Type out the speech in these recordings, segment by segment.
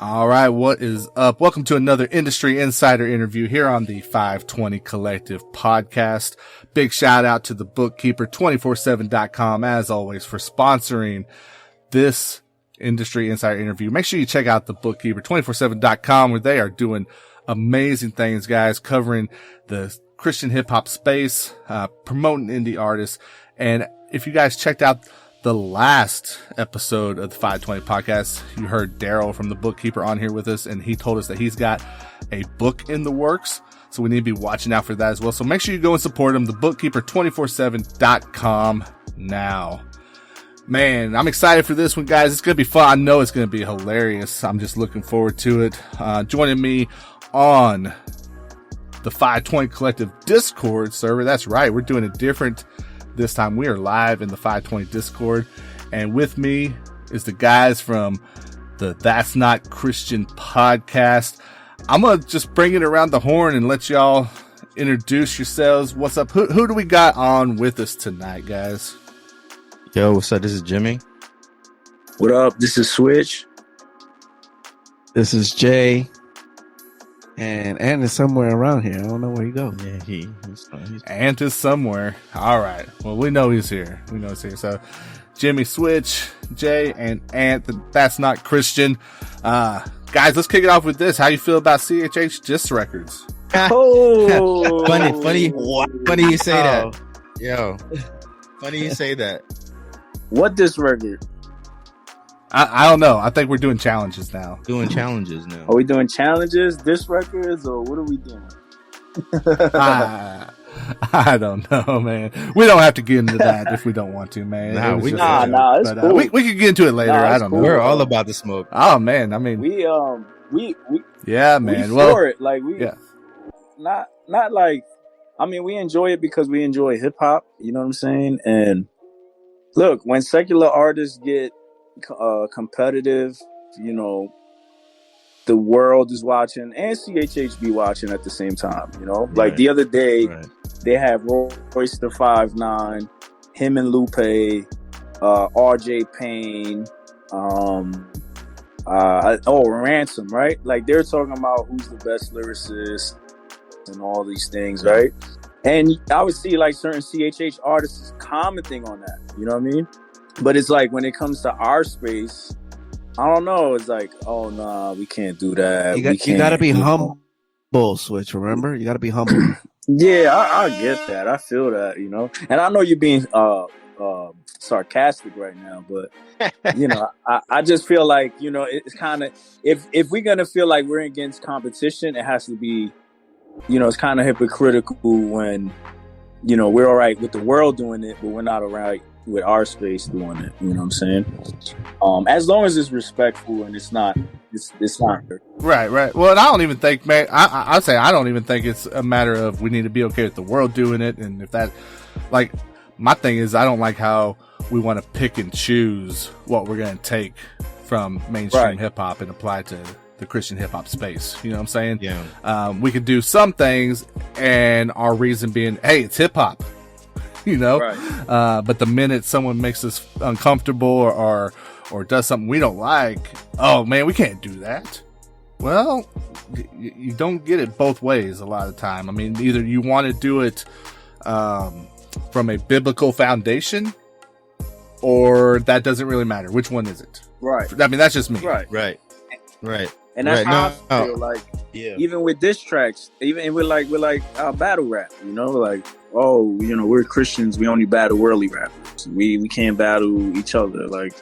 All right, what is up? Welcome to another industry insider interview here on the FiveTwenty Collective Podcast. Big shout out to the bookkeeper 247.com as always for sponsoring this industry insider interview. Make sure you check out the bookkeeper 247.com where they are doing amazing things, guys, covering the Christian hip hop space, promoting indie artists. And if you guys checked out the last episode of the FiveTwenty Podcast, you heard Daryl from the bookkeeper on here with us, and he told us that he's got a book in the works. So we need to be watching out for that as well. So make sure you go and support him, the bookkeeper 247.com now. Man, I'm excited for this one, guys. It's going to be fun. I know it's going to be hilarious. I'm just looking forward to it. Joining me on the FiveTwenty Collective Discord server. That's right. We're doing it different this time. We are live in the FiveTwenty Discord. And with me is the guys from the That's Not Christian podcast. I'm going to just bring it around the horn and let y'all introduce yourselves. What's up? Who do we got on with us tonight, guys? Yo, what's up? This is Jimmy. What up? This is Switch. This is Jay. And Ant is somewhere around here. I don't know where he goes. Yeah, he's Ant is somewhere. All right. Well, we know he's here. So Jimmy, Switch, Jay, and Ant. That's Not Christian. Guys, let's kick it off with this. How you feel about CHH Diss Records? Oh, funny you say that. Yo, funny you say that. What this record? I don't know. I think we're doing challenges now. Are we doing challenges, diss records, or what are we doing? I don't know, man. We don't have to get into that if we don't want to, man. It's cool. We can get into it later. I don't know. We're all about the smoke. Oh man, I mean, we yeah, man. We for it. Like we, yeah. Not like. I mean, we enjoy it because we enjoy hip hop. You know what I'm saying? And look, when secular artists get competitive, you know, the world is watching and CHH be watching at the same time, you know. Right. Like the other day, they have Royce the 5'9", him and Lupe, RJ Payne, Ransom, right? Like they're talking about who's the best lyricist and all these things, right? And I would see like certain CHH artists commenting on that, you know what I mean? But it's like when it comes to our space, I don't know. It's like, oh nah, we can't do that. You got to be humble, Switch. Remember, you got to be humble. Yeah, I get that. I feel that, you know. And I know you're being sarcastic right now, but you know, I just feel like, you know, it's kind of if we're gonna feel like we're against competition, it has to be, you know, it's kind of hypocritical when, you know, we're all right with the world doing it, but we're not all right with our space doing it. You know what I'm saying? As long as it's respectful and it's not. Right. Well, and I don't even think, man, I'd say I don't even think it's a matter of we need to be okay with the world doing it. And if that, like, my thing is I don't like how we want to pick and choose what we're going to take from mainstream hip hop and apply to the Christian hip hop space. You know what I'm saying? Yeah. We could do some things and our reason being, hey, it's hip hop. You know, but the minute someone makes us uncomfortable or does something we don't like, oh man, we can't do that. Well, you don't get it both ways a lot of the time. I mean, either you want to do it from a biblical foundation, or that doesn't really matter. Which one is it? Right. I mean, that's just me. Right. And that's how I feel like. Yeah. Even with diss tracks, even with like battle rap, you know, like, oh, you know, we're Christians, we only battle worldly rappers. We can't battle each other. Like,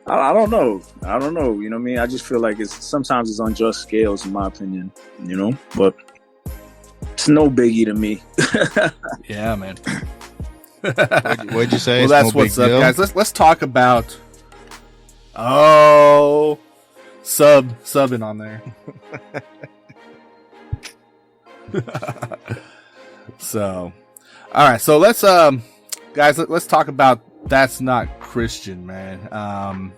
I don't know. You know what I mean? I just feel like sometimes it's unjust scales, in my opinion. You know, but it's no biggie to me. Yeah, man. What'd you say? Well, that's what's up, guys. Let's talk about. Oh. Subbing on there. So, all right. So let's guys, let's talk about That's Not Christian, man.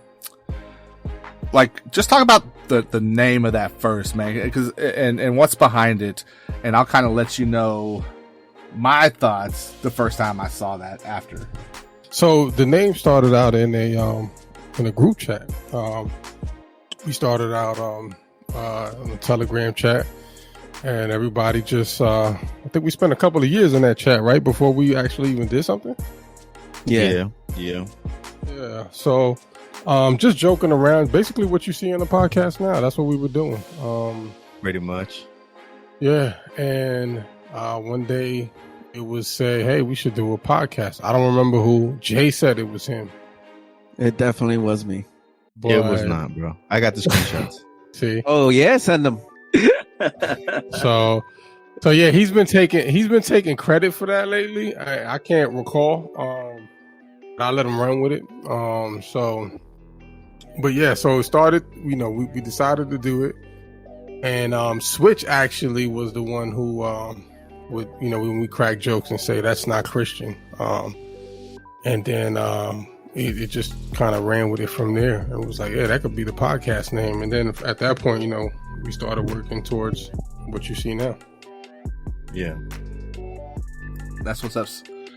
Like, just talk about the name of that first, man, because and what's behind it, and I'll kind of let you know my thoughts the first time I saw that after. So the name started out in a group chat. we started out on the Telegram chat, and everybody just I think we spent a couple of years in that chat right before we actually even did something. Yeah. So just joking around, basically what you see on the podcast now, that's what we were doing. Pretty much. Yeah, and one day it was say, hey, we should do a podcast. I don't remember who. Jay said it was him. It definitely was me. But It was not, bro. I got the screenshots. see. Oh yeah, send them. So yeah, he's been taking credit for that lately. I can't recall. I let him run with it. But yeah, so it started. You know, we decided to do it, and Switch actually was the one who would, you know, when we crack jokes and say that's not Christian, and then it just kind of ran with it from there. It was like, yeah, that could be the podcast name. And then at that point, you know, we started working towards what you see now. Yeah. That's what's up.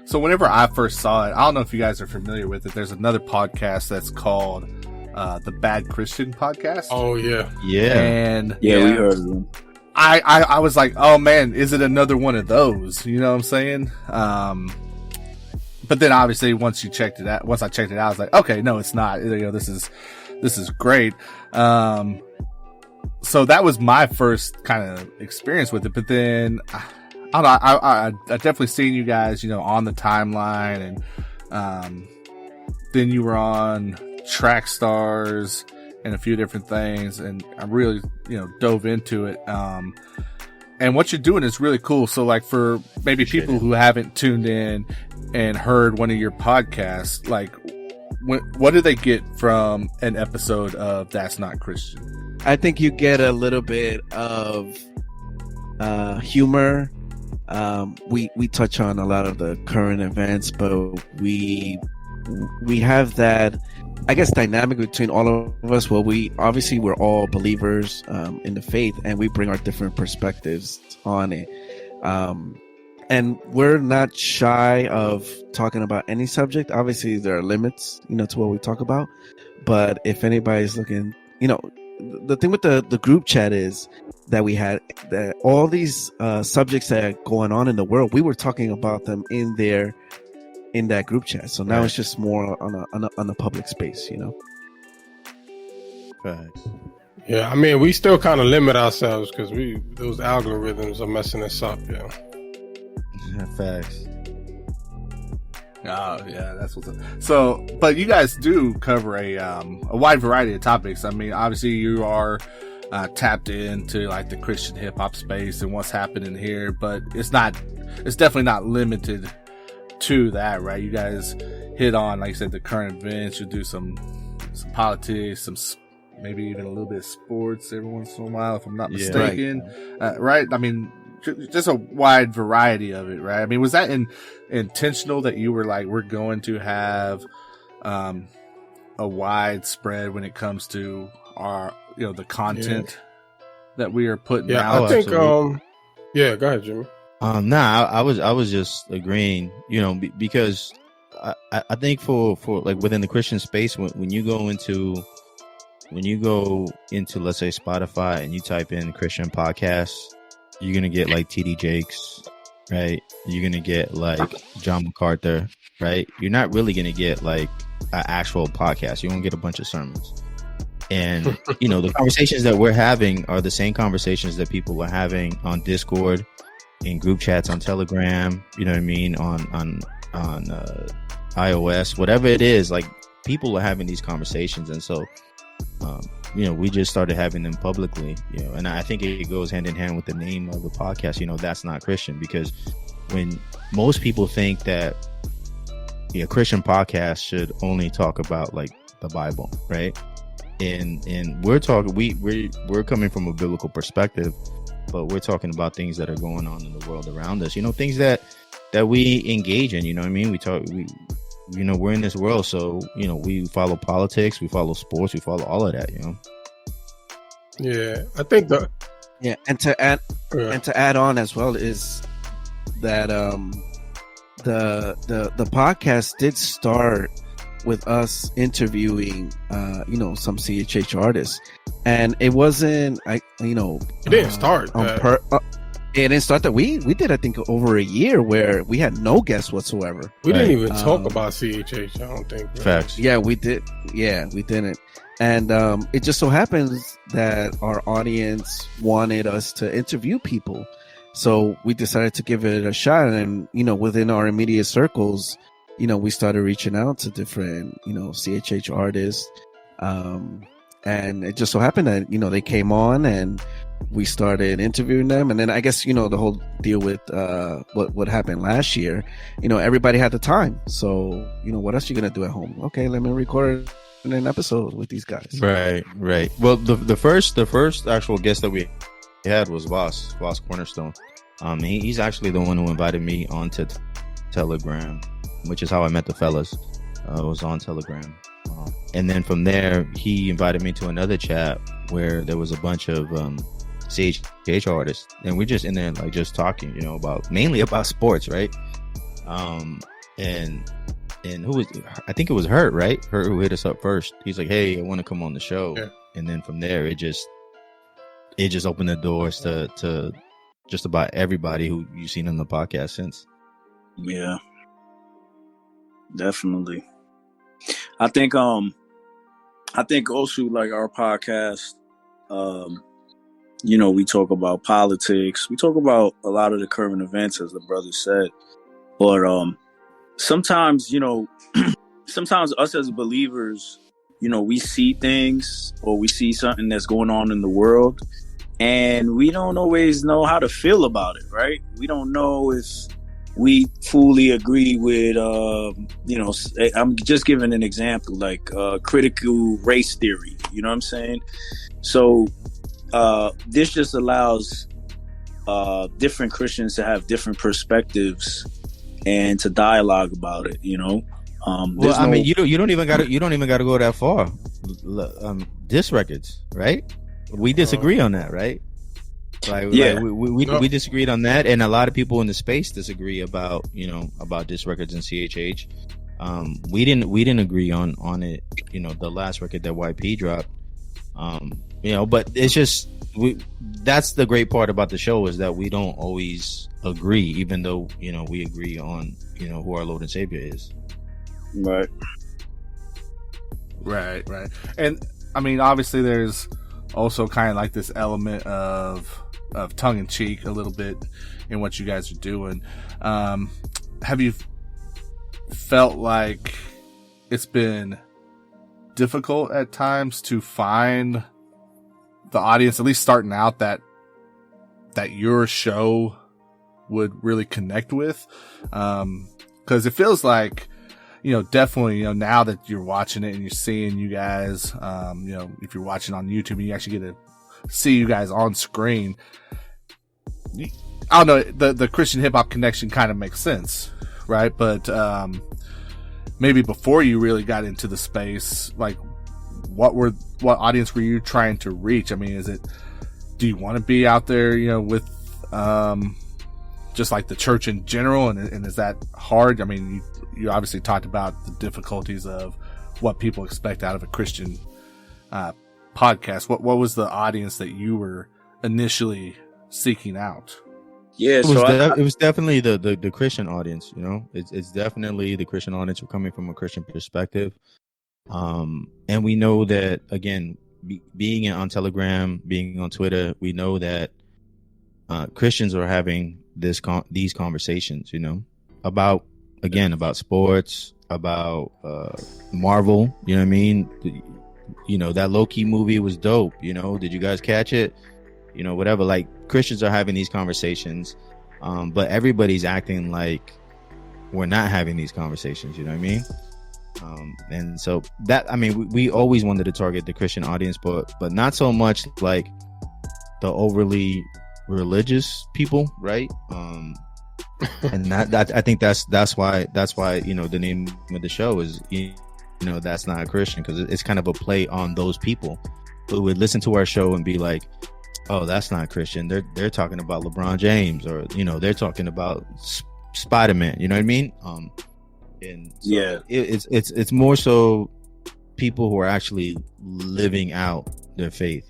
So whenever I first saw it, I don't know if you guys are familiar with it. There's another podcast that's called the Bad Christian Podcast. Oh yeah. Yeah. And Yeah, we heard of them. I was like, oh man, is it another one of those? You know what I'm saying? But then obviously once I checked it out, I was like, okay, no, it's not. You know, this is great. So that was my first kind of experience with it. But then I don't know, I definitely seen you guys, you know, on the timeline, and then you were on Track Stars and a few different things, and I really, you know, dove into it. And what you're doing is really cool. So like for maybe people who haven't tuned in and heard one of your podcasts, like what do they get from an episode of That's Not Christian? I think you get a little bit of humor. We touch on a lot of the current events, but we have that, I guess, dynamic between all of us. Well, we're all believers in the faith, and we bring our different perspectives on it. And we're not shy of talking about any subject. Obviously, there are limits, you know, to what we talk about. But if anybody's looking, you know, the thing with the group chat is that we had that all these subjects that are going on in the world, we were talking about them in that group chat. So now it's just more on a public space, you know. Facts. Yeah, I mean, we still kind of limit ourselves because those algorithms are messing us up. Yeah. Facts. Oh yeah, that's what's up. So, but you guys do cover a wide variety of topics. I mean, obviously you are tapped into like the Christian hip hop space and what's happening here, but it's definitely not limited to that, right? You guys hit on, like you said, the current events. You do some politics, some maybe even a little bit of sports every once in a while, if I'm not mistaken. Right? I mean, just a wide variety of it, right? I mean, was that intentional that you were like, we're going to have a wide spread when it comes to our, you know, the content that we are putting out? I think, go ahead, Jimmy. I was just agreeing, you know, because I think for like within the Christian space, when you go into let's say Spotify and you type in Christian podcasts, you're gonna get like TD Jakes, right? You're gonna get like John MacArthur, right? You're not really gonna get like an actual podcast. You're gonna get a bunch of sermons. And you know, the conversations that we're having are the same conversations that people were having on Discord, in group chats on Telegram, you know what I mean, on iOS, whatever it is. Like, people are having these conversations, and so you know, we just started having them publicly, you know. And I think it goes hand in hand with the name of the podcast, you know, That's Not Christian, because when most people think that a Christian podcast should only talk about like the Bible, right? And we're talking, we're coming from a biblical perspective, but we're talking about things that are going on in the world around us, you know, things that we engage in, you know what I mean? You know, we're in this world, so, you know, we follow politics, we follow sports, we follow all of that, you know? Yeah, I think and to add on as well is that the podcast did start with us interviewing, some CHH artists, and it wasn't, it didn't start. It didn't start that we did, I think, over a year where we had no guests whatsoever. We didn't even talk about CHH. I don't think. Facts. Yeah, we did. Yeah, we didn't. And it just so happens that our audience wanted us to interview people. So we decided to give it a shot. And, within our immediate circles, we started reaching out to different, CHH artists. And it just so happened that, they came on and we started interviewing them. And then I guess, the whole deal with what happened last year, everybody had the time. So, what else are you going to do at home? Okay, let me record an episode with these guys. Right. Well, the first actual guest that we had was Voss Cornerstone. He's actually the one who invited me onto Telegram, which is how I met the fellas. It was on Telegram. And then from there, he invited me to another chat where there was a bunch of CHH artists, and we're just in there like just talking, mainly about sports, right? And who was, I think it was Hurt, right? Hurt who hit us up first. He's like, "Hey, I want to come on the show." Yeah. And then from there, it just opened the doors to just about everybody who you've seen on the podcast since. Yeah, definitely. I think also like our podcast, we talk about politics. We talk about a lot of the current events, as the brother said. But sometimes, sometimes us as believers, we see things or we see something that's going on in the world, and we don't always know how to feel about it, right? We don't know if we fully agree with, I'm just giving an example, like critical race theory, you know what I'm saying? So this just allows different Christians to have different perspectives and to dialogue about it, you don't even got to go that far. Diss records, right? We disagree on that, right? We disagreed on that, and a lot of people in the space disagree about diss records and CHH. We didn't agree on it. The last record that YP dropped. But it's just that's the great part about the show is that we don't always agree, even though we agree on who our Lord and Savior is. Right. And I mean, obviously, there's also kind of like this element of tongue in cheek a little bit in what you guys are doing. Have you felt like it's been difficult at times to find the audience, at least starting out, that your show would really connect with? Because it feels like, definitely, now that you're watching it and you're seeing you guys, if you're watching on YouTube and you actually get to see you guys on screen, I don't know, the Christian hip hop connection kind of makes sense, right? But maybe before you really got into the space, like what audience were you trying to reach? I mean, do you want to be out there, with just like the church in general, and is that hard? I mean, you obviously talked about the difficulties of what people expect out of a Christian podcast. What was the audience that you were initially seeking out? Yeah, it was definitely the Christian audience. It's definitely the Christian audience. We're coming from a Christian perspective, and we know that, again, being on Telegram, being on Twitter, we know that Christians are having these conversations, about sports, about Marvel. You know what I mean? That Loki movie was dope. Did you guys catch it? Whatever. Like, Christians are having these conversations, but everybody's acting like we're not having these conversations. You know what I mean? And so that, I mean, we always wanted to target the Christian audience, but not so much like the overly religious people, right? And that I think that's why the name of the show is that's not a Christian, because it's kind of a play on those people who would listen to our show and be like, oh, that's not Christian. They're talking about LeBron James, or they're talking about Spider-Man. You know what I mean? And so it's more so people who are actually living out their faith,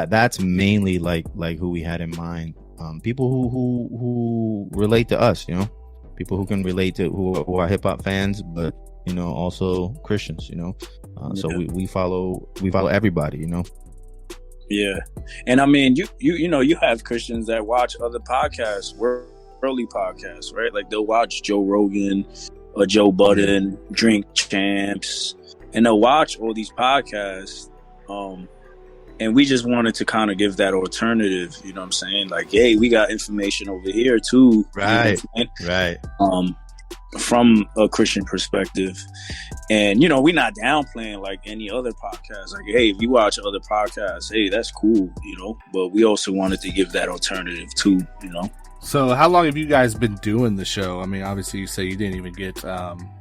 that's mainly like who we had in mind. People who relate to us, people who can relate to who are hip hop fans, but also Christians, so we follow everybody, Yeah, and I mean, you have Christians that watch other podcasts, worldly podcasts, right? Like they'll watch Joe Rogan or Joe Budden, Drink Champs, and they'll watch all these podcasts. And we just wanted to kind of give that alternative, you know what I'm saying? Like, hey, we got information over here too, right? From a Christian perspective. And, we're not downplaying like any other podcast. Like, hey, if you watch other podcasts, hey, that's cool, but we also wanted to give that alternative too, So how long have you guys been doing the show? I mean, obviously you say you didn't even get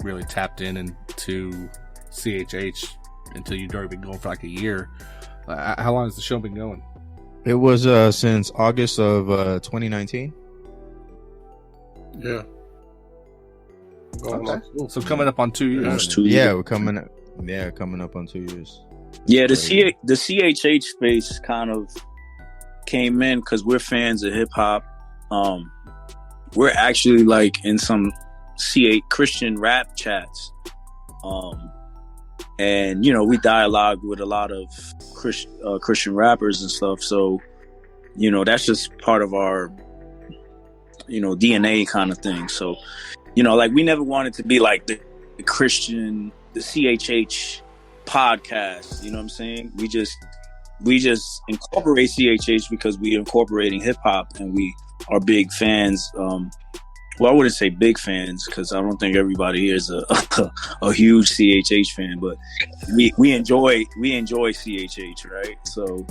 really tapped into CHH until you'd already been going for like a year. How long has the show been going? It was since August of 2019. Yeah. Okay. So coming up on 2 years. Yeah, we're coming up on 2 years. Yeah, the CHH space kind of came in because we're fans of hip hop. We're actually like in some Christian rap chats. And we dialogue with a lot of Christian rappers and stuff. So, that's just part of our, DNA kind of thing. So, like we never wanted to be like the CHH podcast. You know what I'm saying? We just incorporate CHH because we're incorporating hip hop and we are big fans. Well, I wouldn't say big fans because I don't think everybody here is a huge CHH fan, but we enjoy CHH, right? So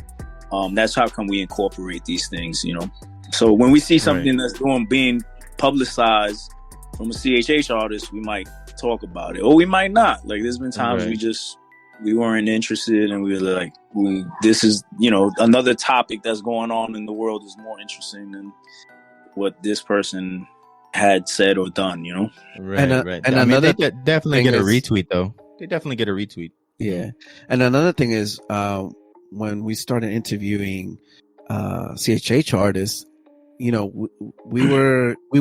that's how come we incorporate these things, So when we see something that's being publicized from a CHH artist, we might talk about it, or we might not. Like there's been times we weren't interested, and we were like, this is another topic that's going on in the world is more interesting than what this person had said or done, Right. And another they definitely get a retweet though. They definitely get a retweet. Yeah. And another thing is, when we started interviewing CHH artists, we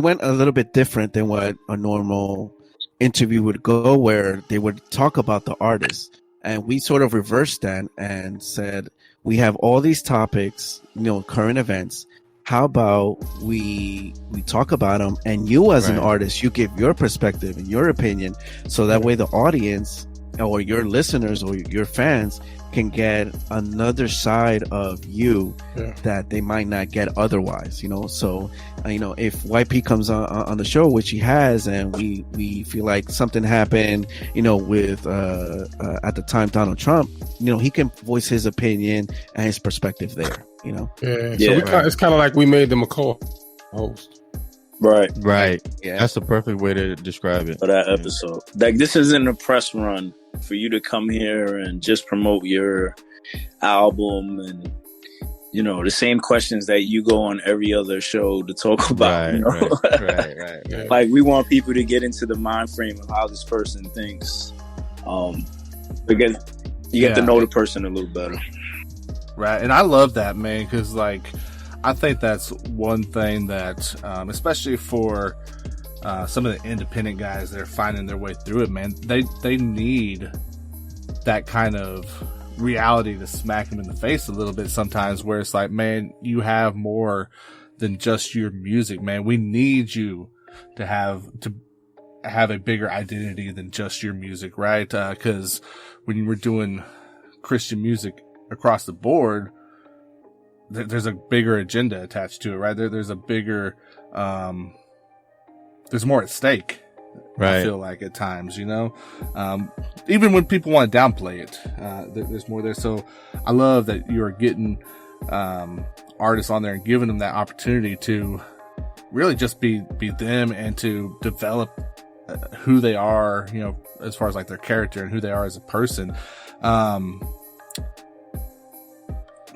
went a little bit different than what a normal interview would go, where they would talk about the artist, and we sort of reversed that and said, we have all these topics, current events. How about we talk about them, and you as an artist, you give your perspective and your opinion, so that way the audience or your listeners or your fans can get another side of you that they might not get otherwise, So, if YP comes on the show, which he has, and we feel like something happened, with at the time Donald Trump, he can voice his opinion and his perspective there, So it's kind of like we made them a co-host. Right. Yeah, that's the perfect way to describe it for that episode. Like this isn't a press run for you to come here and just promote your album and the same questions that you go on every other show to talk about. Right. Like we want people to get into the mind frame of how this person thinks, because you get to know the person a little better. Right, and I love that, man, because I think that's one thing that, especially for some of the independent guys that are finding their way through it, man, they need that kind of reality to smack them in the face a little bit sometimes, where it's like, man, you have more than just your music, man. We need you to have a bigger identity than just your music, right? Because when you were doing Christian music across the board, there's a bigger agenda attached to it, right? There's a bigger, there's more at stake. Right. I feel like at times, even when people want to downplay it, there's more there. So I love that you're getting, artists on there and giving them that opportunity to really just be them and to develop who they are, as far as their character and who they are as a person.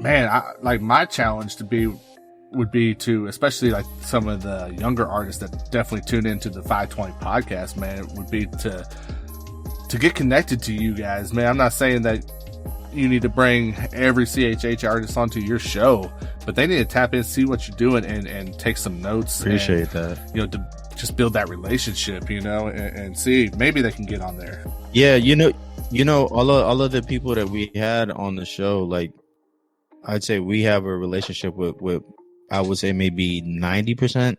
Man, my challenge to be would be to, especially like some of the younger artists that definitely tune into the 520 podcast, man, it would be to get connected to you guys, man. I'm not saying that you need to bring every CHH artist onto your show, but they need to tap in, see what you're doing, and take some notes. Appreciate that. You know, to just build that relationship, you know, and see maybe they can get on there. Yeah, you know, all of the people that we had on the show, like I'd say we have a relationship with I would say maybe 90%.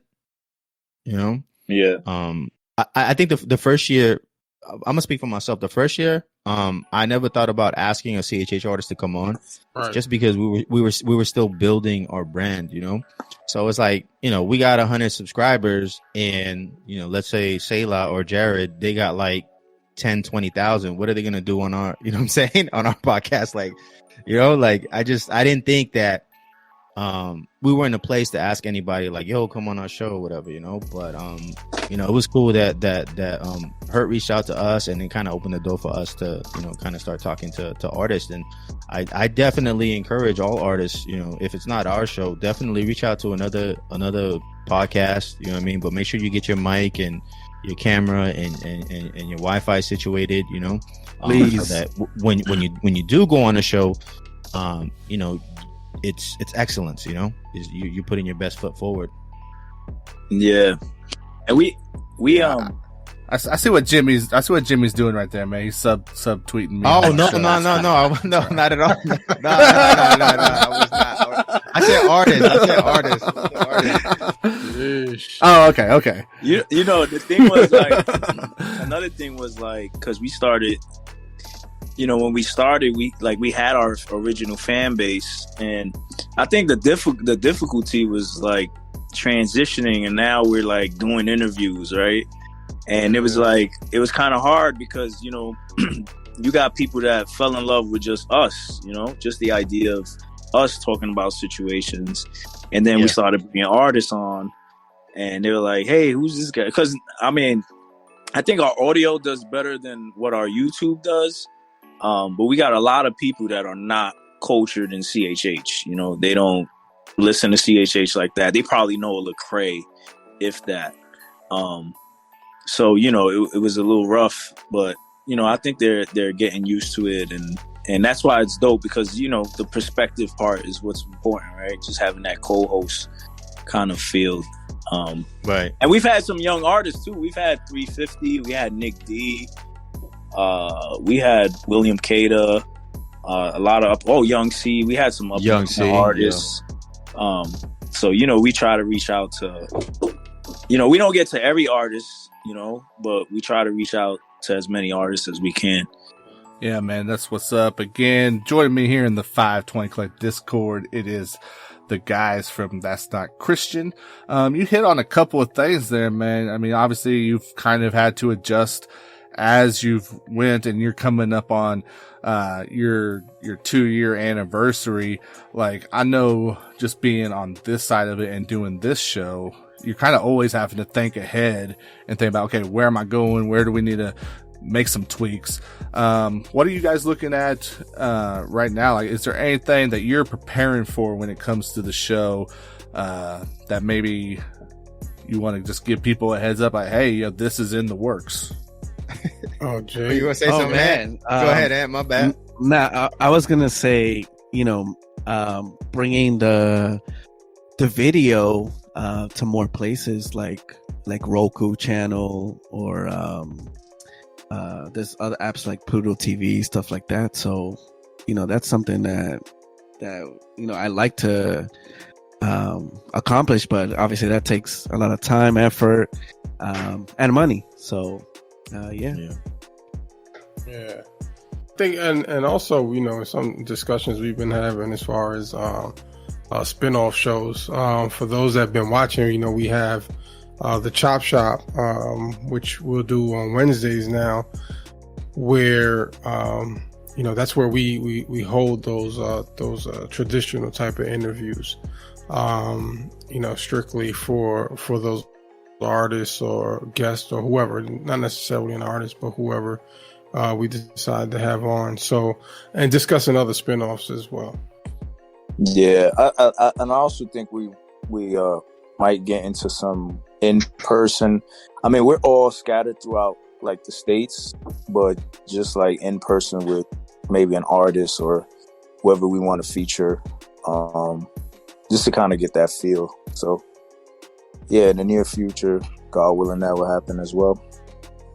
You know, Yeah. I think the first year, I'm gonna speak for myself. The first year, I never thought about asking a CHH artist to come on, Right. just because we were still building our brand, you know. So it's like, you know, we got 100 subscribers, and you know, let's say Selah or Jared, they got like 10, 20,000. What are they gonna do on our, you know what I'm saying, on our podcast? Like, you know, like I didn't think that we were in a place to ask anybody like, yo, come on our show or whatever, you know. But you know, it was cool that Hurt reached out to us, and then kind of opened the door for us to, you know, kind of start talking to artists. And I definitely encourage all artists, you know, if it's not our show, definitely reach out to another podcast, you know what I mean? But make sure you get your mic and your camera and your Wi-Fi situated, you know, Please. so that when you do go on a show, you know, it's excellence, you know, is you putting your best foot forward. Yeah. And we I see what Jimmy's doing right there, man. He's sub tweeting me. Oh no, not at all. No, I was not. I said artist. Oh, okay. you know, the thing was like another thing was like, because we started, you know, when we started, we had our original fan base, and I think the difficulty was like transitioning, and now we're like doing interviews, right? And it was like, it was kind of hard because, you know, you got people that fell in love with just us, you know, just the idea of us talking about situations. And then we started bringing artists on, and they were like, hey, who's this guy? Because, I mean, I think our audio does better than what our YouTube does. But we got a lot of people that are not cultured in CHH. You know, they don't listen to CHH like that. They probably know Lecrae, if that. So, you know, it was a little rough, but, you know, I think they're getting used to it. And that's why it's dope, because, you know, the perspective part is what's important, right? Just having that co-host kind of feel. Right. And we've had some young artists too. We've had 350. We had Nick D. We had William Cada. A lot of Young C. We had some Young C artists. Yeah. So, you know, we try to reach out to, you know, we don't get to every artist, you know, but we try to reach out to as many artists as we can. Yeah, man, that's what's up. Again, joining me here in the 520 Collective Discord, it is the guys from That's Not Christian. You hit on a couple of things there, man. I mean, obviously you've kind of had to adjust as you've went, and you're coming up on your 2-year anniversary. Like, I know just being on this side of it and doing this show, you're kind of always having to think ahead and think about, okay, where am I going? Where do we need to make some tweaks? What are you guys looking at right now? Like, is there anything that you're preparing for when it comes to the show that maybe you want to just give people a heads up, like, hey, you know, this is in the works? Oh, Jay. You want to say something, man? Go ahead, Ant. My bad. Nah, I was gonna say, you know, bringing the video to more places like Roku channel, or there's other apps like Pluto TV, stuff like that. So, you know, that's something that you know, I like to accomplish, but obviously that takes a lot of time, effort, and money. So yeah. I think, and also, you know, some discussions we've been having as far as spin-off shows. For those that have been watching, you know, we have the Chop Shop, which we'll do on Wednesdays now, where you know, that's where we hold those traditional type of interviews, you know, strictly for those artists or guests or whoever, not necessarily an artist, but whoever we decide to have on. So, and discussing other spin-offs as well. Yeah, I also think we we might get into some in person. I mean, we're all scattered throughout like the states, but just like in person with maybe an artist or whoever we want to feature, just to kind of get that feel. So yeah, in the near future, God willing, that will happen as well.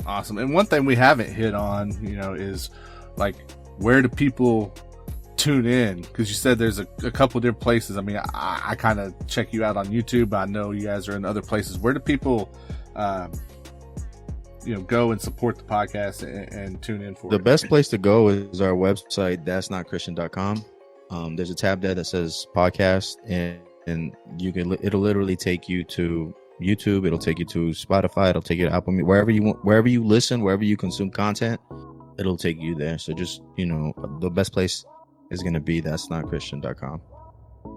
Awesome. And one thing we haven't hit on, is like, where do people tune in? Because you said there's a couple different places. I mean, I kind of check you out on YouTube. I know you guys are in other places. Where do people, go and support the podcast and tune in for the it? best place to go is our website, that'snotchristian.com. There's a tab there that says podcast, and it'll literally take you to YouTube. It'll take you to Spotify. It'll take you to Apple Music, wherever you want, wherever you listen, wherever you consume content, it'll take you there. So just, the best place is going to be that'snotchristian.com.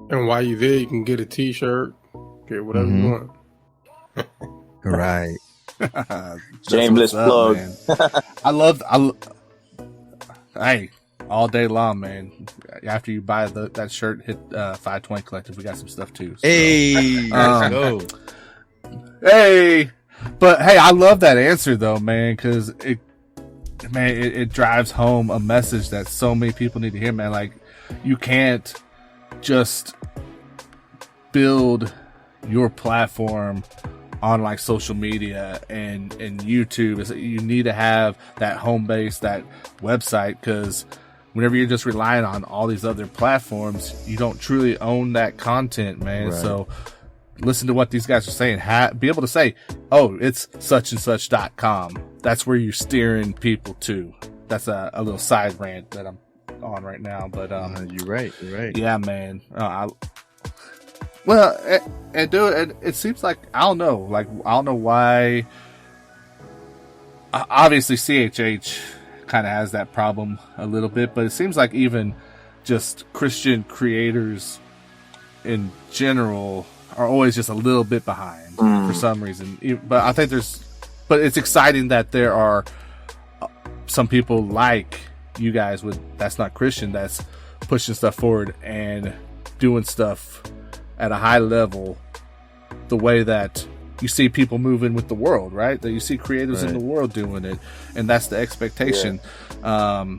And while you're there, you can get a t-shirt, get whatever you want. Right. Shameless plug. Hey, all day long, man. After you buy that shirt, hit FiveTwenty Collective. We got some stuff too. So. Hey, let's go. Hey, but hey, I love that answer though, man, because it drives home a message that so many people need to hear, man. Like, you can't just build your platform on like social media and YouTube. You need to have that home base, that website, because whenever you're just relying on all these other platforms, you don't truly own that content, man. Right. So listen to what these guys are saying. Be able to say, oh, it's such and such.com. That's where you're steering people to. That's a little side rant that I'm on right now. But you're right. yeah, man. It seems like, I don't know why. Obviously, CHH kind of has that problem a little bit, but it seems like even just Christian creators in general are always just a little bit behind for some reason. But I think but it's exciting that there are some people like you guys with That's Not Christian that's pushing stuff forward and doing stuff at a high level, the way that you see people moving with the world, right? That you see creators in the world doing it, and that's the expectation. Yeah.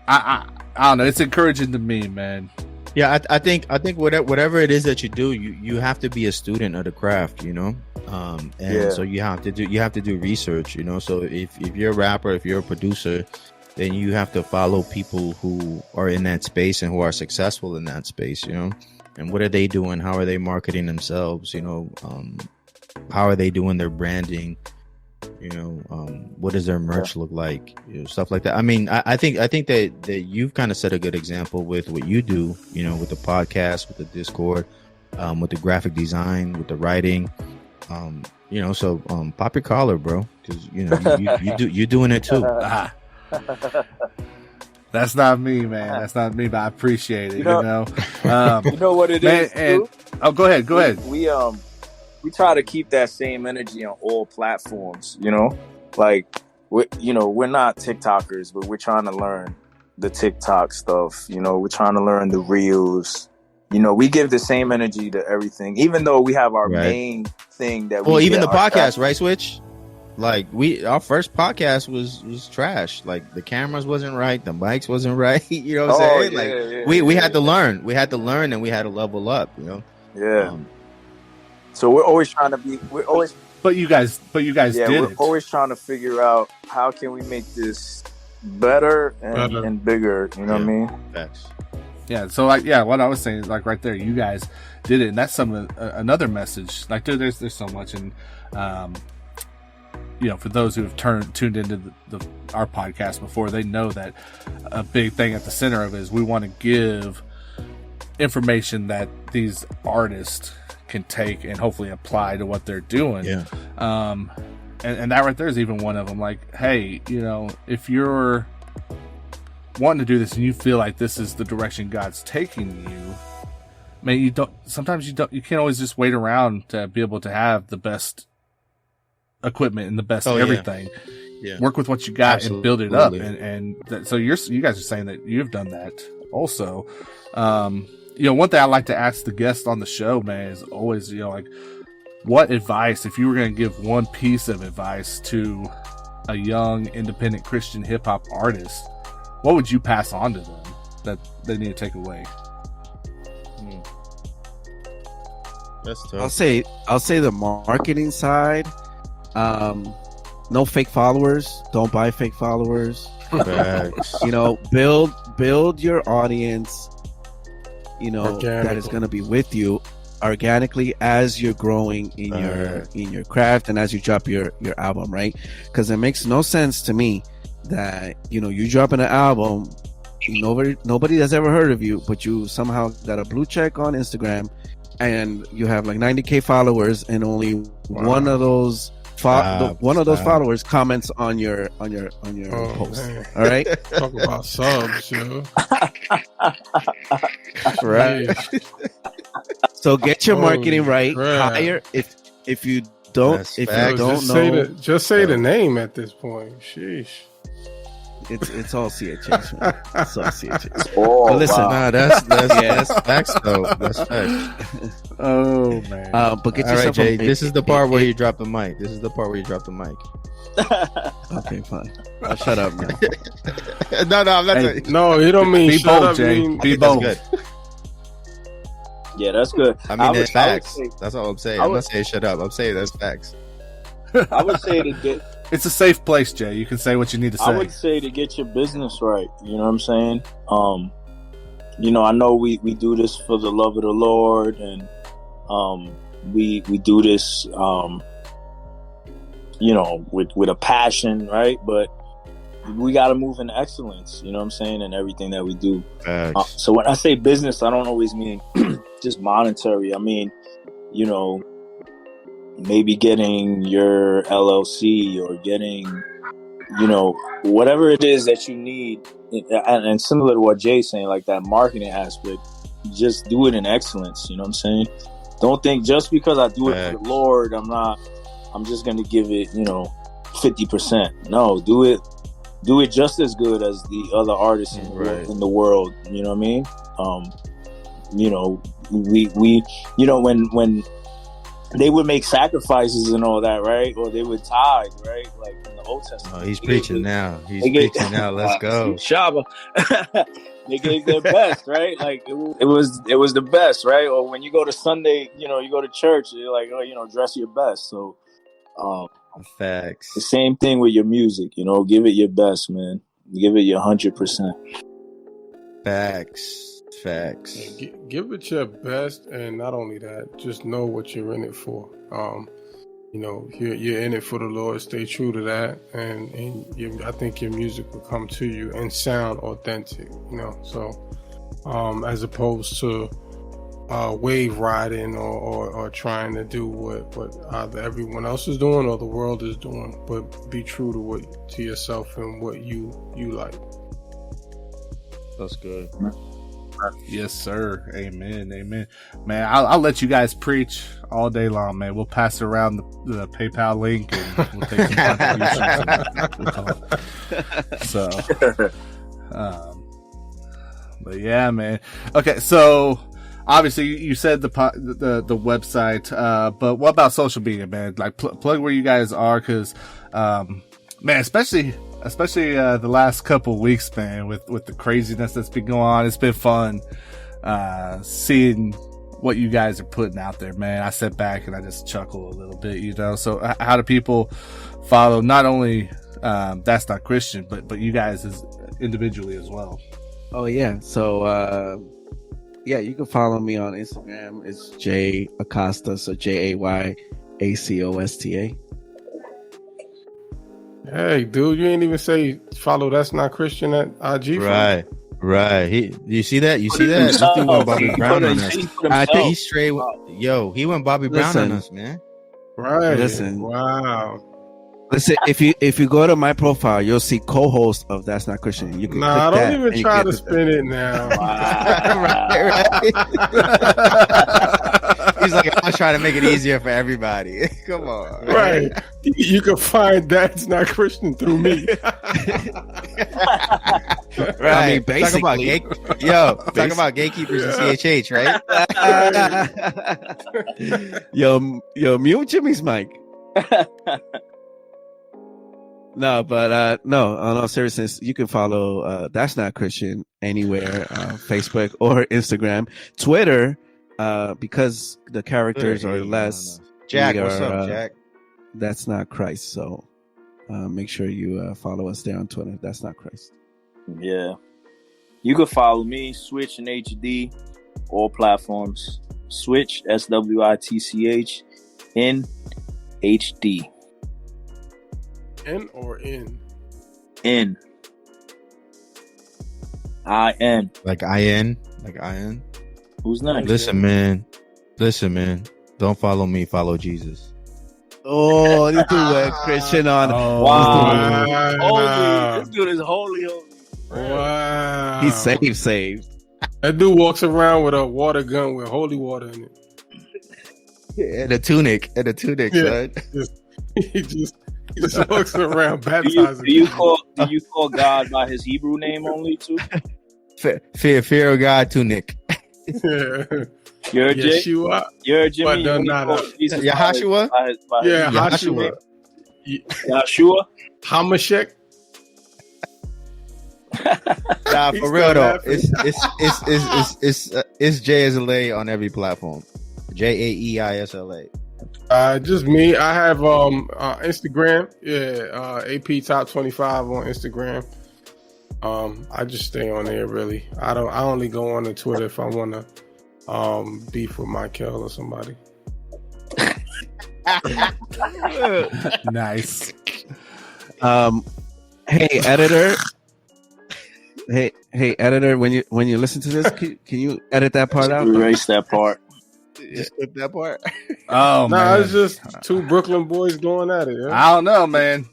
I don't know. It's encouraging to me, man. Yeah, I think whatever it is that you do, you have to be a student of the craft, so you have to do research, So if you're a rapper, if you're a producer, then you have to follow people who are in that space and who are successful in that space, And what are they doing? How are they marketing themselves? How are they doing their branding? What does their merch look like? Stuff like that. I mean, I think that you've kind of set a good example with what you do, with the podcast, with the Discord, with the graphic design, with the writing, so pop your collar, bro, because you're doing it too. That's not me, man. That's not me, but I appreciate it. You know what it man, is. Go ahead. We try to keep that same energy on all platforms. Like we're not TikTokers, but we're trying to learn the TikTok stuff. We're trying to learn the reels. We give the same energy to everything, even though we have our main thing that. Well, even the podcast, right, Switch? Like our first podcast was trash. Like the cameras wasn't right, the mics wasn't right. You know what I'm saying? We had to learn. We had to learn, and we had to level up. Yeah. So we're always trying to be. But you guys did we're it. always trying to figure out how can we make this better and bigger. You know what I mean? Thanks. Yeah. So what I was saying is like right there, you guys did it, and that's another message. Like there's so much, and for those who have tuned into our podcast before, they know that a big thing at the center of it is we want to give information that these artists can take and hopefully apply to what they're doing. Yeah. And that right there is even one of them. Like, hey, if you're wanting to do this and you feel like this is the direction God's taking you, man, you can't always just wait around to be able to have the best equipment and the best everything. Yeah. Work with what you got Absolutely. and build it up. So you guys are saying that you've done that also. one thing I like to ask the guests on the show, man, is always, like, what advice, if you were going to give one piece of advice to a young independent Christian hip hop artist, what would you pass on to them that they need to take away? That's tough. I'll say the marketing side. No fake followers. Don't buy fake followers. Facts. Build your audience, that is going to be with you organically as you're growing in your craft and as you drop your album, right? Because it makes no sense to me that you dropping an album, nobody has ever heard of you, but you somehow got a blue check on Instagram and you have like 90K followers, and only one of those followers comments on your post. Man. All right, Talk about subs, right. So get your marketing right. Crap. Hire if you don't just say the name at this point. Sheesh. It's all CHH, man. It's all CHH. Oh, but listen, Nah, that's facts though. That's facts. Oh man. But get All right, yourself Jay. This is the part where you drop the mic. Okay, fine. I'll shut up, man. No, I'm not. Hey, No, you don't mean be shut bold, up. Jay. Be That's bold. good. Yeah, that's good. I mean, that's I would facts. say- That's all I'm saying. I I'm would- not saying shut up. I'm saying that's facts. I would say to get. It's a safe place, Jay. You can say what you need to say. I would say to get your business right. You know what I'm saying? I know we do this for the love of the Lord, and we do this with a passion, right? But we got to move in excellence. You know what I'm saying? In everything that we do. Facts. So when I say business, I don't always mean just monetary. I mean, maybe getting your LLC or getting, whatever it is that you need. And similar to what Jay's saying, like that marketing aspect, just do it in excellence. You know what I'm saying? Don't think just because I do it for the Lord, I'm just going to give it, 50%. No, do it just as good as the other artists in the world. You know what I mean? When they would make sacrifices and all that, right? Or they would tithe, right? Like in the Old Testament. Oh, he's preaching now. Let's go. Shabba. They gave their best, right? Like it was the best, right? Or when you go to Sunday, you go to church, you're like, dress your best. So, Facts. the same thing with your music, give it your best, man. Give it your 100%. Facts. Give it your best, and not only that, just know what you're in it for. You're in it for the Lord. Stay true to that, and I think your music will come to you and sound authentic. So as opposed to wave riding or trying to do what either everyone else is doing or the world is doing, but be true to yourself and what you like. That's good. Yes, sir. Amen. Man, I'll let you guys preach all day long, man. We'll pass around the PayPal link and we'll take some contributions. But yeah, man. Okay, so obviously you said the website, but what about social media, man? Like plug where you guys are, because man, especially the last couple weeks, man, with the craziness that's been going on. It's been fun seeing what you guys are putting out there, man. I sit back and I just chuckle a little bit, So how do people follow not only That's Not Christian, but you guys as individually as well? Oh yeah, so you can follow me on Instagram. It's Jay Acosta, so JayAcosta. Hey, dude, you ain't even say follow That's Not Christian at IG. Right. You see that? This dude went Bobby Brown on us. I think he's straight. He went Bobby Brown on us, man. Right. Listen. Wow. Listen, if you go to my profile, you'll see co-host of That's Not Christian. You can don't even try to spin it now. Right. He's like, I'm not trying to make it easier for everybody. Come on. Right. You can find That's Not Christian through me. Right. I mean, basically. Talking about gatekeepers and CHH, right? Yo, mute Jimmy's mic. No, but no, on all seriousness, you can follow That's Not Christian anywhere, Facebook or Instagram. Twitter, because the characters are less. Jack, what's up, Jack? That's Not Christ. So make sure you follow us there on Twitter. That's Not Christ. Yeah. You can follow me, Switch in HD, all platforms. Switch, SWITCH, in HD. N or in? In. IN. Like IN? Who's next? Listen, man. Don't follow me, follow Jesus. Oh, this dude went Christian on. Oh, Wow. Holy. This dude is holy. Wow. He's saved. That dude walks around with a water gun with holy water in it. And a tunic, son. He just walks around baptizing. Do you call God by his Hebrew name only too? Fear of God, tunic. You're a J. Yeshua. You're a Jimmy. Yahashua. Yahashua. Yahshua. Hamashek. Nah, for real though, it's Jay Isla on every platform. JAEISLA. Just me. I have Instagram. AP Top 25 on Instagram. I just stay on there really. I only go on to Twitter if I want to beef with Michael or somebody. Nice. Hey editor. Hey editor, when you listen to this, can you edit that part out? Erase that part. Just clip that part. Oh man, it's just two Brooklyn boys going at it. Yeah? I don't know, man.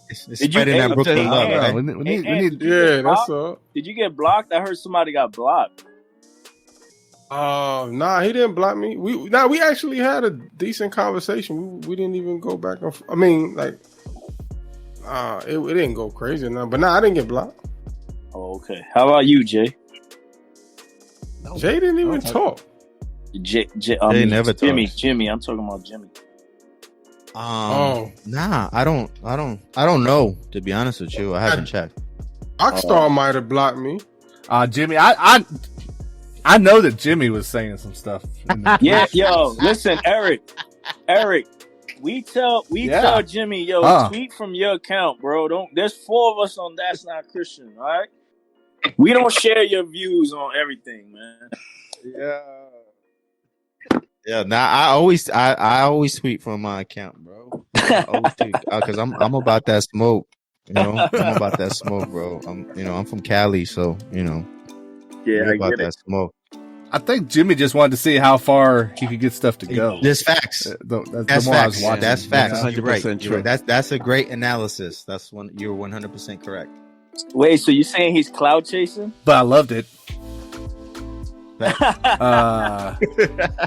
It's spreading that Brooklyn love, right? We need. Yeah, that's all. Did you get blocked? I heard somebody got blocked. Nah, he didn't block me. We actually had a decent conversation. We didn't even go back on. I mean, like, it didn't go crazy now. But I didn't get blocked. Oh, okay. How about you, Jay? Jay didn't even talk. They never talk. Jimmy. I'm talking about Jimmy. Nah, I don't know. To be honest with you, I haven't checked. Rockstar might have blocked me. Jimmy, I know that Jimmy was saying some stuff. Yeah, yo, listen, Eric, we tell Jimmy, tweet from your account, bro. There's 4 of us on That's Not Christian, all right? We don't share your views on everything, man. Yeah. Nah, I always tweet from my account, bro. I always tweet because I'm about that smoke. You know, I'm about that smoke, bro. I'm from Cali, so Yeah, I about that smoke. I think Jimmy just wanted to see how far he could get stuff to go. There's facts. That's facts. That's facts. Yeah. You're right. You're right. That's a great analysis. You're 100% correct. Wait, so you're saying he's cloud chasing? But I loved it.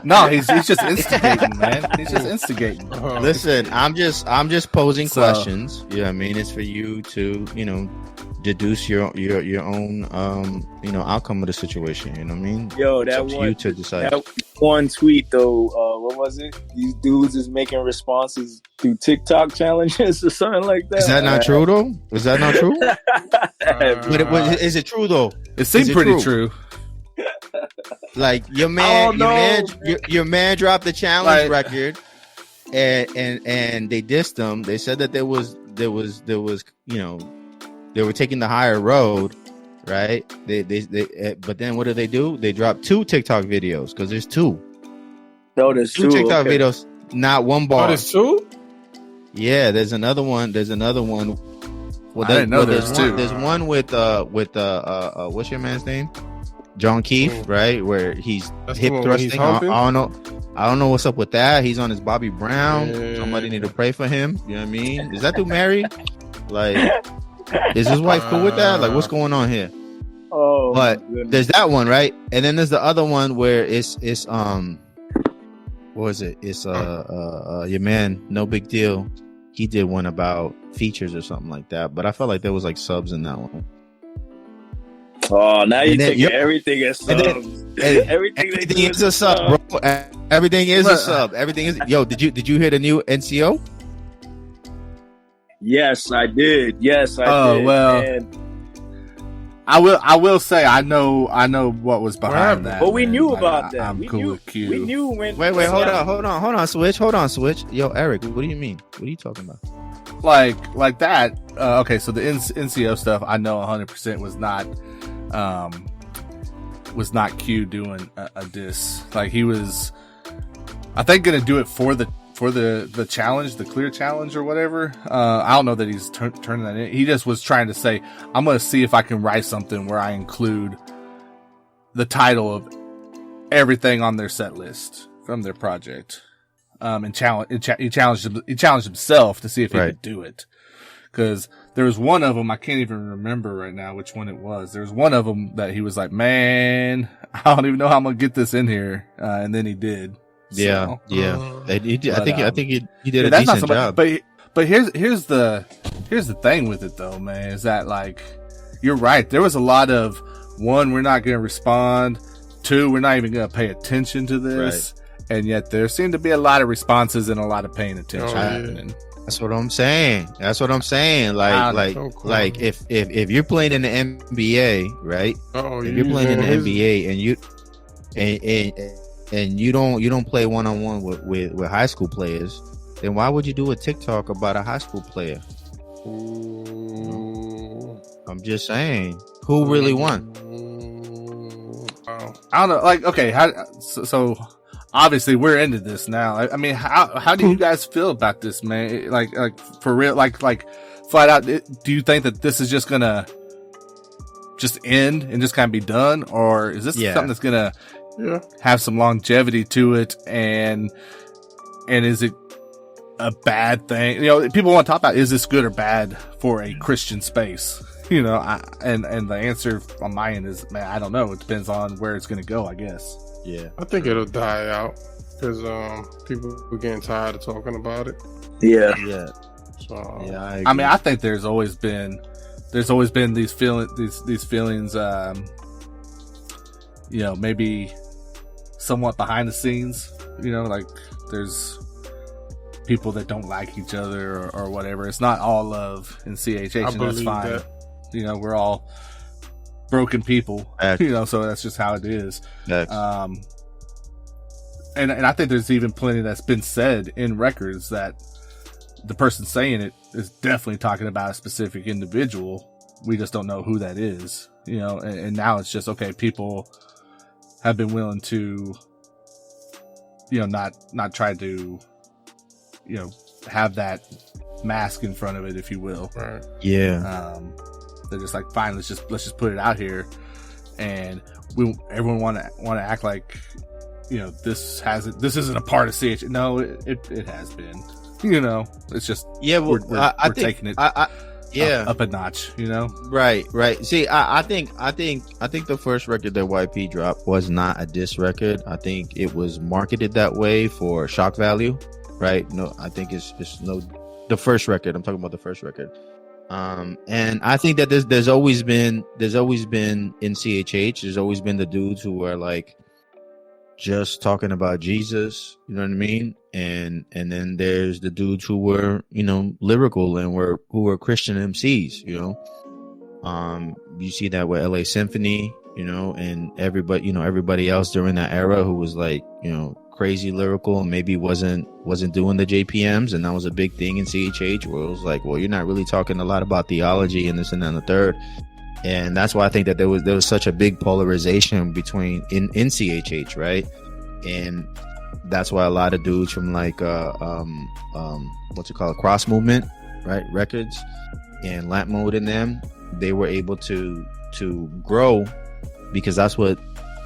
No, he's just instigating, man. He's just instigating. Listen, I'm just posing questions. You know what I mean? It's for you to, deduce your own outcome of the situation. You know what I mean? Yo, it's up to you to decide. That one tweet though, what was it? These dudes is making responses through TikTok challenges or something like that. Is that not true though? Is that not true? Is it true though? It seemed pretty true. Like your man dropped the challenge record, and they dissed him. They said that there was they were taking the higher road, right? They but then what do? They dropped 2 TikTok videos because there's 2. No, there's 2 TikTok videos, not one bar. Oh, there's 2? Yeah, there's another one. Well, I didn't know there's 2. There's one with what's your man's name? John Keefe, right? Where he's hip thrusting. I don't know what's up with that. He's on his Bobby Brown. Yeah. Somebody need to pray for him. You know what I mean? Is that dude married? Like, is his wife cool with that? Like, what's going on here? Oh, but there's that one, right? And then there's the other one where it's what was it? It's your man, No Big Deal. He did one about features or something like that, but I felt like there was like subs in that one. Oh, now you take everything as subs. Everything is a sub, bro. Everything is a sub. Everything is. Yo, did you hear the new NCO? Yes, I did. Yes, I did. Oh well. And I will say I know what was behind that. But we knew about that. I'm cool with Q. We knew when. Wait, hold on, switch. Yo, Eric, what do you mean? What are you talking about? Like that. Okay, so the NCO stuff I know 100% was not Q doing a diss. Like he was, I think, gonna do it for the challenge, the clear challenge or whatever. I don't know that he's turning that in. He just was trying to say, I'm going to see if I can write something where I include the title of everything on their set list from their project. And he challenged himself to see if he could do it. Cause there was one of them, I can't even remember right now which one it was. There was one of them that he was like, man, I don't even know how I'm going to get this in here. And then he did. Yeah, so, yeah. I think he did a decent job. But here's the thing with it though, man, is that like you're right. There was a lot of one, we're not going to respond. Two, we're not even going to pay attention to this. Right. And yet there seemed to be a lot of responses and a lot of paying attention happening. That's what I'm sayand Like if you're playing in the NBA, right? If you're playing in the NBA and you don't play one-on-one with high school players, then why would you do a TikTok about a high school player? I'm just saying, who really won? I don't know. Like, okay, so obviously we're into this now. I mean, how do you guys feel about this, man? Like for real, like flat out, do you think that this is just gonna just end and just kind of be done, or is this something that's gonna have some longevity to it, and is it a bad thing? You know, people want to talk about, is this good or bad for a Christian space? You know, and the answer on my end is, man, I don't know. It depends on where it's going to go, I guess. Yeah, I think it'll die out because people are getting tired of talking about it. Yeah. So, yeah, I mean, I think there's always been these feelings. You know, maybe somewhat behind the scenes, you know, like there's people that don't like each other or whatever. It's not all love in CHH, and that's fine. That. You know, we're all broken people, you know, so that's just how it is. And I think there's even plenty that's been said in records that the person saying it is definitely talking about a specific individual. We just don't know who that is, you know, and now it's just, okay, people have been willing to, you know, not try to, you know, have that mask in front of it, if you will. Right. Yeah. They're just like, fine, let's just put it out here, and everyone want to act like, you know, this isn't a part of CH. No, it has been. You know, it's just we're taking it up a notch. You know, right. See, I think the first record that YP dropped was not a diss record. I think it was marketed that way for shock value, right? No, I think it's the first record. I'm talking about the first record. And I think that there's always been in CHH, there's always been the dudes who are like just talking about Jesus, you know what I mean? And then there's the dudes who were, you know, lyrical and who were Christian MCs, you know. You see that with LA Symphony, you know, and everybody else during that era who was like, you know, crazy lyrical and maybe wasn't doing the JPMs, and that was a big thing in CHH where it was like, well, you're not really talking a lot about theology and this and that and the third. And that's why I think that there was such a big polarization between in CHH, right? And that's why a lot of dudes from like Cross Movement, right, records and Lamp Mode in them, they were able to grow because that's what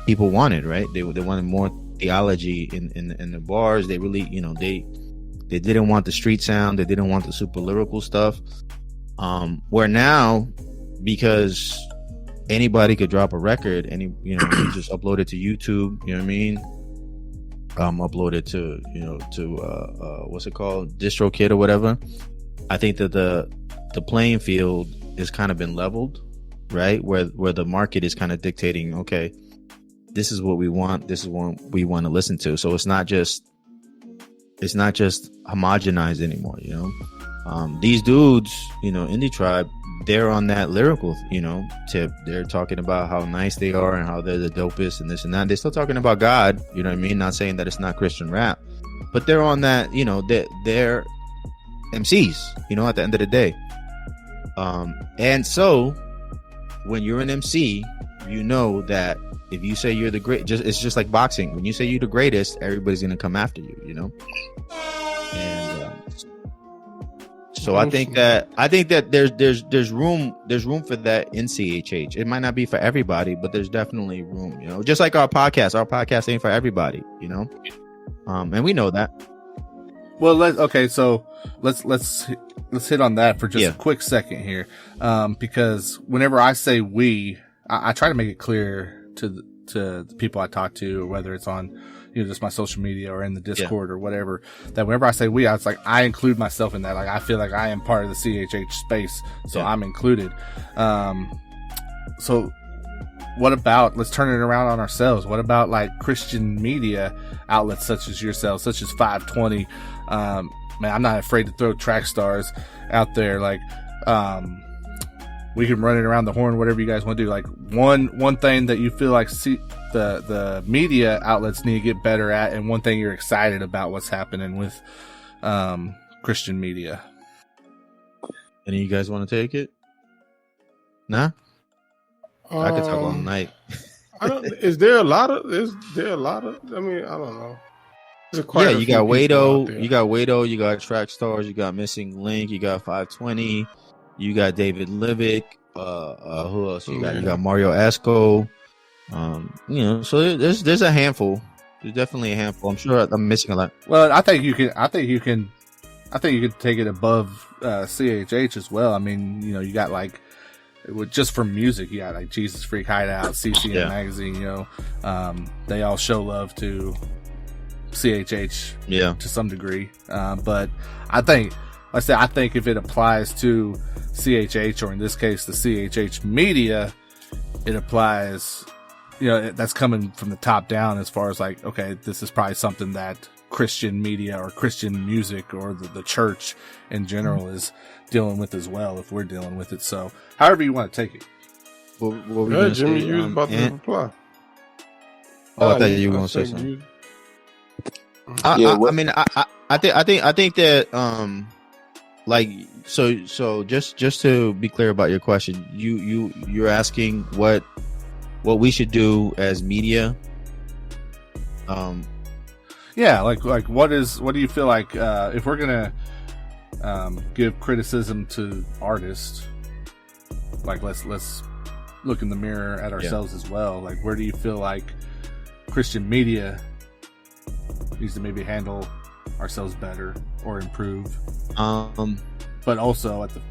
people wanted, right? They wanted more theology in the bars. They really, you know, they didn't want the street sound, they didn't want the super lyrical stuff. Where now, because anybody could drop a record and you just upload it to YouTube, you know what I mean? upload it to what's it called, DistroKid or whatever. I think that the playing field has kind of been leveled, right? Where the market is kind of dictating, okay, this is what we want, this is what we want to listen to. So it's not just homogenized anymore, you know. These dudes, you know, Indie Tribe, they're on that lyrical, you know, tip. They're talking about how nice they are and how they're the dopest and this and that. They're still talking about God, you know what I mean? Not saying that it's not Christian rap, but they're on that, you know, they're MCs, you know, at the end of the day. And so when you're an MC, you know that if you say you're the great, it's just like boxing. When you say you're the greatest, everybody's gonna come after you, you know. And so I think that there's room for that in CHH. It might not be for everybody, but there's definitely room, you know. Just like our podcast. Our podcast ain't for everybody, you know. And we know that. Well, let's hit on that for just a quick second here, because whenever I say we, I try to make it clear to the people I talk to, whether it's on, you know, just my social media or in the Discord or whatever, that whenever I say we, it's like I include myself in that. Like I feel like I am part of the CHH space, so I'm included. So what about, let's turn it around on ourselves. What about like Christian media outlets such as yourself, such as 520? Man, I'm not afraid to throw track stars out there. Like, we can run it around the horn, whatever you guys want to do. Like one thing that you feel like the media outlets need to get better at, and one thing you're excited about what's happening with, Christian media. Any of you guys want to take it? Nah? I could talk all night. Is there a lot of, I mean, I don't know. Yeah, you got Wado, you got Track Stars, you got Missing Link, you got 520, you got David Livick, who else you got? You got Mario Esco. You know, so there's a handful. There's definitely a handful. I'm sure I'm missing a lot. Well, I think you can take it above CHH as well. I mean, you know, you got like, just for music, you got like Jesus Freak Hideout, CCM Magazine, you know, they all show love to CHH to some degree. But I think if it applies to CHH, or in this case, the CHH media, it applies, you know, that's coming from the top down as far as like, okay, this is probably something that Christian media or Christian music or the church in general is dealing with as well, if we're dealing with it. So however you want to take it. What were you Jimmy, say, you was about to reply. Oh, I thought you were going to say something. I mean, I think that, like, so just to be clear about your question, you're asking what we should do as media. Yeah, like what do you feel like, if we're gonna give criticism to artists, like let's look in the mirror at ourselves as well. Like, where do you feel like Christian media needs to maybe handle ourselves better or improve? But also at the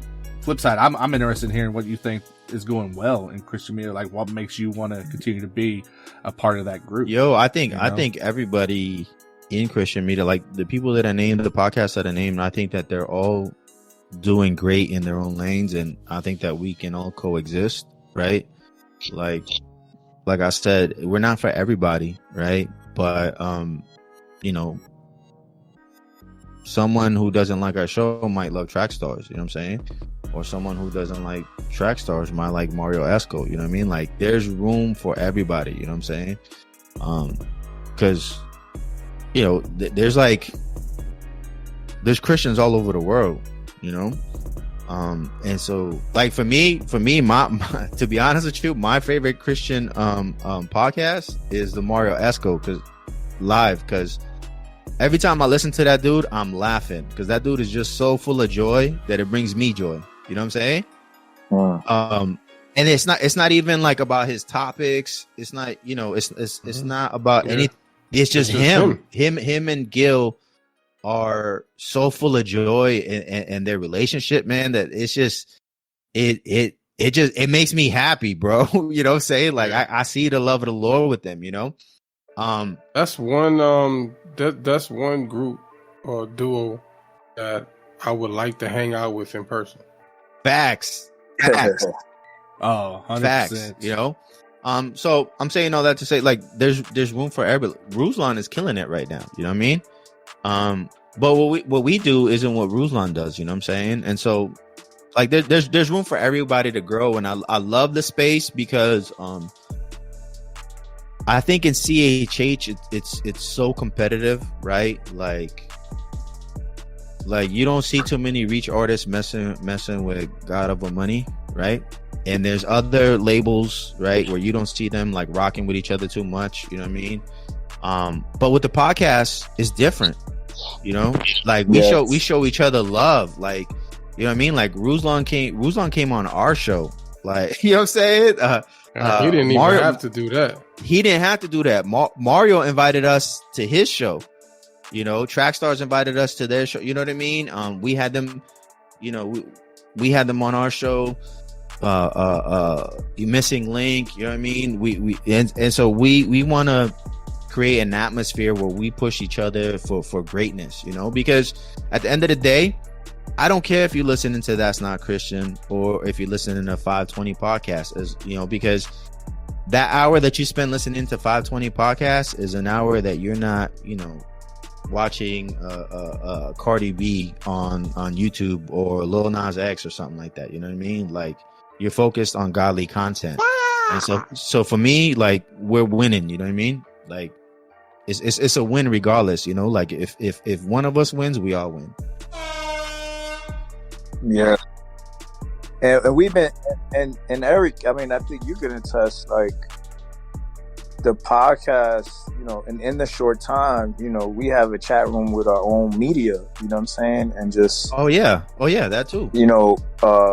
flip side, I'm interested in hearing what you think is going well in Christian media. Like, what makes you want to continue to be a part of that group? I think everybody in Christian media, like the people that I named, the podcasts that I named, I think that they're all doing great in their own lanes, and I think that we can all coexist, right? Like I said, we're not for everybody, right? But you know, someone who doesn't like our show might love Track Stars, you know what I'm saying? Or someone who doesn't like Track Stars might like Mario Esco, you know what I mean? Like, there's room for everybody, you know what I'm saying? Because, you know, there's Christians all over the world, you know? And so, like, for me, my to be honest with you, my favorite Christian podcast is the Mario Esco because every time I listen to that dude, I'm laughing because that dude is just so full of joy that it brings me joy. You know what I'm saying? Wow. And it's not even like about his topics. It's not, you know, it's not about anything. It's just him. Him and Gil are so full of joy and their relationship, man, that it's just it makes me happy, bro. You know what I'm saying? Like, I see the love of the Lord with them, you know? That's one that's one group or duo that I would like to hang out with in person. Facts. Oh, 100%. Facts. You know. So I'm saying all that to say, like, there's room for everybody. Ruslan is killing it right now. You know what I mean? But what we do isn't what Ruslan does. You know what I'm saying? And so, like, there's room for everybody to grow, and I love the space because I think in CHH it's so competitive, right? Like you don't see too many reach artists messing with God Over Money, right? And there's other labels, right, where you don't see them like rocking with each other too much. You know what I mean? But with the podcast, it's different. You know, like we show each other love. Like, you know what I mean? Like Ruslan came on our show. Like, you know what I'm saying? He didn't even have to do that. He didn't have to do that. Mario invited us to his show. You know, Trackstars invited us to their show. You know what I mean? We had them. You know, we had them on our show. Missing Link. You know what I mean? And so we want to create an atmosphere where we push each other for greatness. You know, because at the end of the day, I don't care if you're listening to That's Not Christian or if you're listening to FiveTwenty Podcast, as you know, because that hour that you spend listening to FiveTwenty Podcast is an hour that you're not, you know, watching Cardi B on YouTube or Lil Nas X or something like that. You know what I mean? Like, you're focused on godly content. And so for me, like, we're winning. You know what I mean? Like, it's a win regardless. You know, like if one of us wins, we all win. Yeah. And we've been, and Eric, I mean, I think you can attest, like, the podcast, you know, and in the short time, you know, we have a chat room with our own media, you know what I'm saying? And just... Oh, yeah, that too. You know,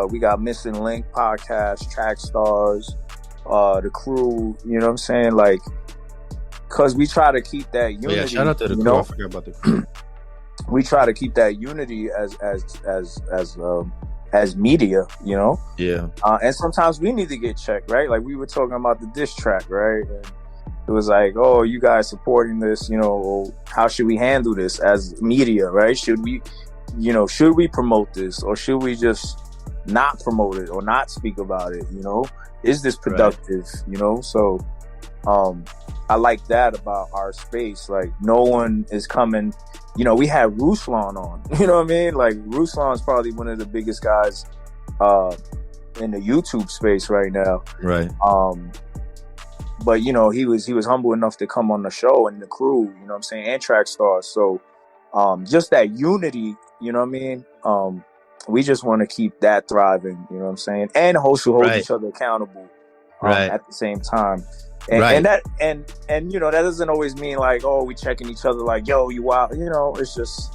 we got Missing Link podcast, Trackstars, the crew, you know what I'm saying? Like, because we try to keep that unity. Yeah, shout out to the crew. I forgot about the crew. We try to keep that unity as media, you know? Yeah. And sometimes we need to get checked, right? Like, we were talking about the diss track, right? And it was like, oh, you guys supporting this, you know, how should we handle this as media, right? Should we promote this, or should we just not promote it or not speak about it, you know? Is this productive, right? You know? So I like that about our space. Like, no one is coming, you know, we had Ruslan on, you know what I mean? Like, Ruslan's probably one of the biggest guys in the YouTube space right now. Right. But, you know, he was humble enough to come on the show, and the crew, you know what I'm saying, and Trackstars. So just that unity, you know what I mean? We just want to keep that thriving, you know what I'm saying? And hold each other accountable at the same time. And and you know, that doesn't always mean like, oh, we checking each other like, yo, you out, you know, it's just,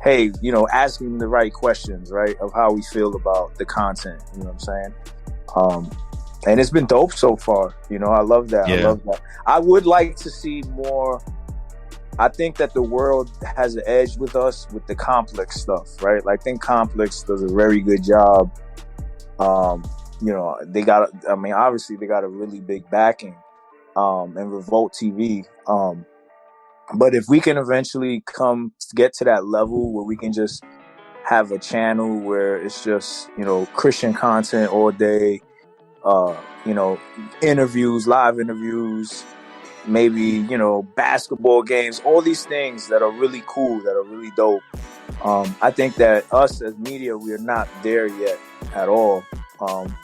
hey, you know, asking the right questions, right, of how we feel about the content, you know what I'm saying? And it's been dope so far, you know. I love that. Yeah. I would like to see more. I think that the world has an edge with us with the Complex stuff, right? Like, I think Complex does a very good job. You know, obviously they got a really big backing, and Revolt TV. But if we can eventually get to that level where we can just have a channel where it's just, you know, Christian content all day, you know, live interviews, maybe, you know, basketball games, all these things that are really cool, that are really dope. I think that us as media, we are not there yet at all.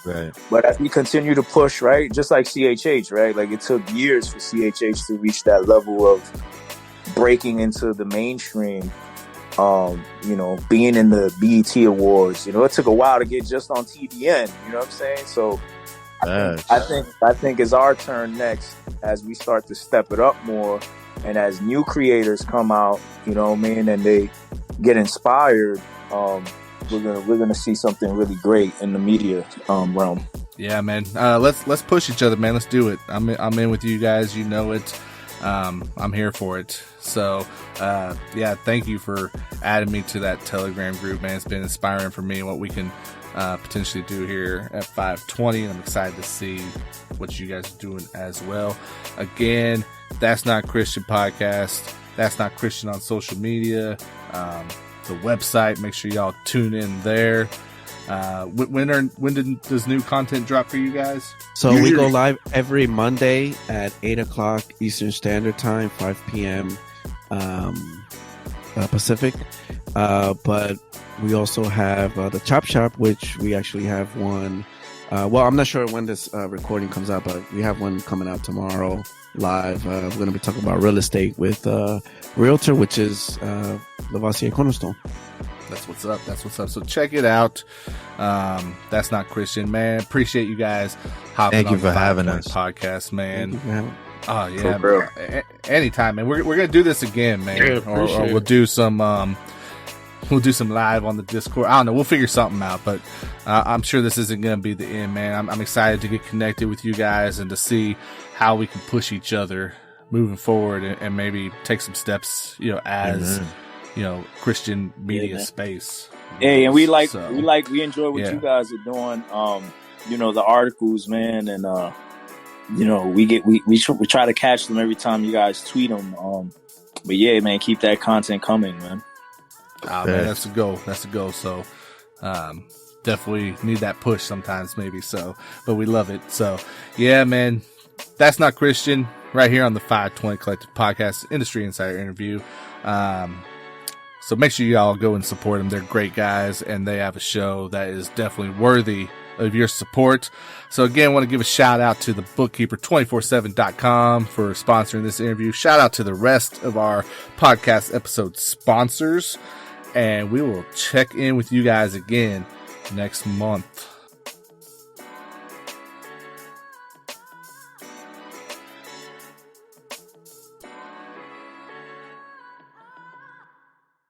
Right. But as we continue to push, right, just like CHH, right, like, it took years for CHH to reach that level of breaking into the mainstream. You know, being in the BET Awards, you know, it took a while to get just on TBN, you know what I'm saying? So I think it's our turn next as we start to step it up more, and as new creators come out, you know what I mean, and they get inspired, we're gonna see something really great in the media realm. Yeah, man. Let's push each other, man. Let's do it. I'm in with you guys. You know it. I'm here for it. So, yeah, thank you for adding me to that Telegram group, man. It's been inspiring for me, what we can potentially do here at 520. I'm excited to see what you guys are doing as well. Again, That's Not Christian podcast. That's Not Christian on social media. The website, make sure y'all tune in there. When does new content drop for you guys? So we go live every Monday at 8 o'clock Eastern Standard Time, 5 p.m. Pacific. But we also have the Chop Shop, which we actually have one. Well, I'm not sure when this recording comes out, but we have one coming out tomorrow live. We're going to be talking about real estate with Realtor, which is Lavoisier Cornerstone. That's what's up. That's what's up. So check it out. That's Not Christian, man. Appreciate you guys hopping Thank you on for the having 520 us. podcast, man. Oh Cool, yeah, bro. Anytime, man. We're gonna do this again, man. Yeah, or appreciate we'll it. do some live on the Discord. I don't know. We'll figure something out, but I'm sure this isn't gonna be the end, man. I'm excited to get connected with you guys and to see how we can push each other moving forward and maybe take some steps, as Christian media man. space. Hey, and we enjoy what Yeah. you guys are doing. The articles, man, and we try to catch them every time you guys tweet them. But yeah, man, keep that content coming, man. Man, that's the goal. That's the goal. So, definitely need that push sometimes, maybe. So, but we love it. So, yeah, man, That's Not Christian right here on the 520 Collective Podcast Industry Insider interview. So make sure y'all go and support them. They're great guys and they have a show that is definitely worthy of your support. So again, I want to give a shout out to the bookkeeper247.com for sponsoring this interview. Shout out to the rest of our podcast episode sponsors, and we will check in with you guys again next month.